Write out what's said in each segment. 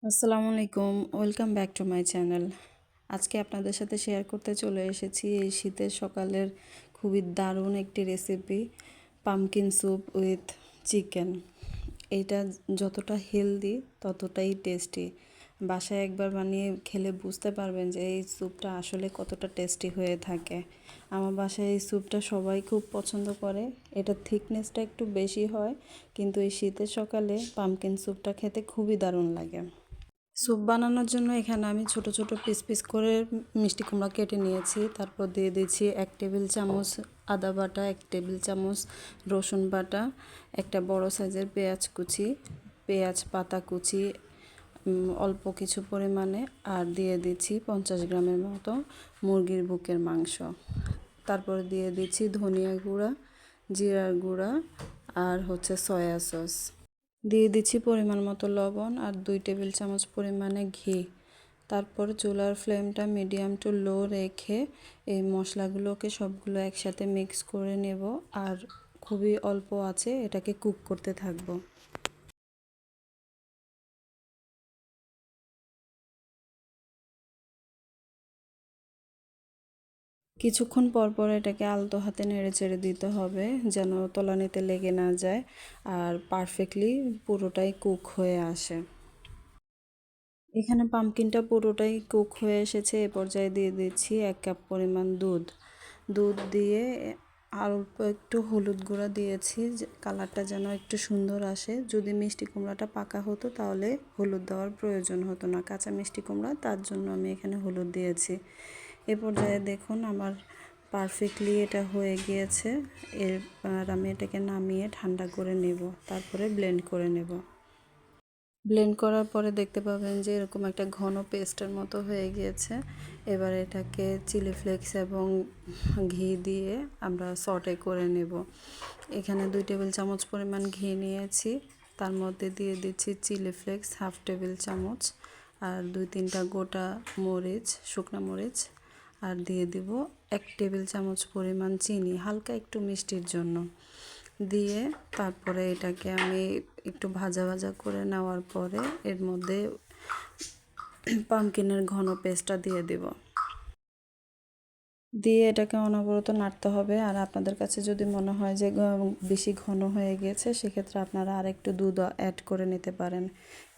আসসালামু আলাইকুম, welcome back to my channel. আজকে আপনাদের সাথে শেয়ার করতে চলে এসেছি এই শীতের সকালের খুবই দারুণ একটি recipe, pumpkin soup with chicken. এইটা যতটা হেলদি ততটাই টেস্টি। বাসায় একবার বানিয়ে খেলে বুঝতে পারবেন যে এই স্যুপটা আসলে কতটা টেস্টি হয়ে থাকে। আমার বাসায় এই স্যুপটা সবাই খুব পছন্দ করে। এটার থিকনেসটা একটু বেশি হয়, কিন্তু এই শীতের সকালে পামকিন স্যুপটা খেতে খুবই দারুণ লাগে। স্যুপ বানানোর জন্য এখানে আমি ছোট ছোট পিস পিস করে মিষ্টি কুমড়া কেটে নিয়েছি। তারপর দিয়ে দিচ্ছি 1 টেবিল চামচ আদা বাটা, 1 টেবিল চামচ রসুন বাটা, একটা বড় সাইজের পেঁয়াজ কুচি, পেঁয়াজ পাতা কুচি অল্প কিছু পরিমাণে, আর দিয়ে দিচ্ছি 50 গ্রামের মতো মুরগির বুকের মাংস। তারপর দিয়ে দিচ্ছি ধনিয়া গুঁড়া, জিরার গুঁড়া, আর সয়া সস। দিয়ে দিচ্ছি পরিমাণ মতো লবণ আর 2 টেবিল চামচ পরিমাণে ঘি। তারপর চুলার ফ্লেমটা মিডিয়াম টু লো রেখে এই মশলাগুলোকে সবগুলো একসাথে মিক্স করে নেব, আর খুবই অল্প আছে এটাকে কুক করতে থাকবো। কিছুক্ষণ পর পর এটাকে আলতো হাতে নেড়ে চেড়ে দিতে হবে যেন তলানিতে লেগে না যায় আর পারফেক্টলি পুরোটাই কুক হয়ে আসে। এখানে পামকিনটা পুরোটাই কুক হয়ে এসেছে। এ পর্যায়ে দিয়ে দিচ্ছি 1 কাপ পরিমাণ দুধ। দুধ দিয়ে অল্প একটু হলুদ গুঁড়া দিয়েছি, কালারটা যেন একটু সুন্দর আসে। যদি মিষ্টি কুমড়াটা পাকা হতো তাহলে হলুদ দেওয়ার প্রয়োজন হতো না, কাঁচা মিষ্টি কুমড়া, তার জন্য আমি এখানে হলুদ দিয়েছি। এ পর্যায়ে দেখুন আমার পারফেক্টলি এটা হয়ে গিয়েছে। এবার আমি এটাকে নামিয়ে ঠান্ডা করে নেব, তারপরে ব্লেন্ড করে নেব। ব্লেন্ড করার পরে দেখতে পাবেন যে এরকম একটা ঘন পেস্টের মতো হয়ে গিয়েছে। এবার এটাকে চিলি ফ্লেক্স এবং ঘি দিয়ে আমরা সটে করে নেব। এখানে 2 টেবিল চামচ পরিমাণ ঘি নিয়েছি, তার মধ্যে দিয়ে দিচ্ছি চিলি ফ্লেক্স 1/2 টেবিল চামচ, আর 2-3টা গোটা মরিচ, শুকনো মরিচ, আর দিয়ে দিব 1 টেবিল চামচ পরিমাণ চিনি, হালকা একটু মিষ্টির জন্য দিয়ে তারপরে এটাকে আমি একটু ভাজা ভাজা করে নেওয়ার পরে এর মধ্যে পামকিনের ঘন পেস্টটা দিয়ে দেব। দিয়ে এটাকে অনবরত নাড়তে হবে। আর আপনাদের কাছে যদি মনে হয় যে বেশি ঘন হয়ে গিয়েছে, সেক্ষেত্রে আপনারা আরেকটু দুধ অ্যাড করে নিতে পারেন।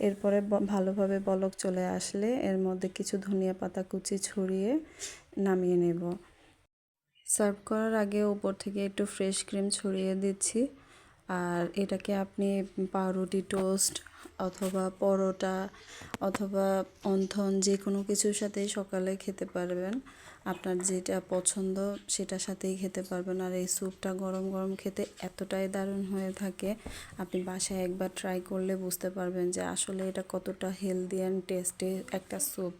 এরপরে ভালোভাবে বলক চলে আসলে এর মধ্যে কিছু ধনিয়া পাতা কুচি ছড়িয়ে নামিয়ে নেব। সার্ভ করার আগে উপর থেকে একটু ফ্রেশ ক্রিম ছড়িয়ে দিচ্ছি। আর এটাকে আপনি পাউরুটি, টোস্ট অথবা পরোটা অথবা অন্থন যে কোনো কিছুর সাথেই সকালে খেতে পারবেন। আপনার যেটা পছন্দ সেটার সাথেই খেতে পারবেন। আর এই স্যুপটা গরম গরম খেতে এতটাই দারুণ হয়ে থাকে, আপনি বাসায় একবার ট্রাই করলে বুঝতে পারবেন যে আসলে এটা কতটা হেলদি অ্যান্ড টেস্টি একটা স্যুপ।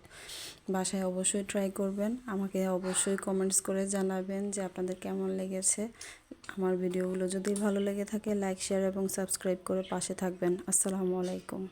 বাসায় অবশ্যই ট্রাই করবেন। আমাকে অবশ্যই কমেন্টস করে জানাবেন যে আপনাদের কেমন লেগেছে। আমার ভিডিওগুলো যদি ভালো লেগে থাকে লাইক, শেয়ার এবং সাবস্ক্রাইব করে পাশে থাকবেন। আসসালামু আলাইকুম।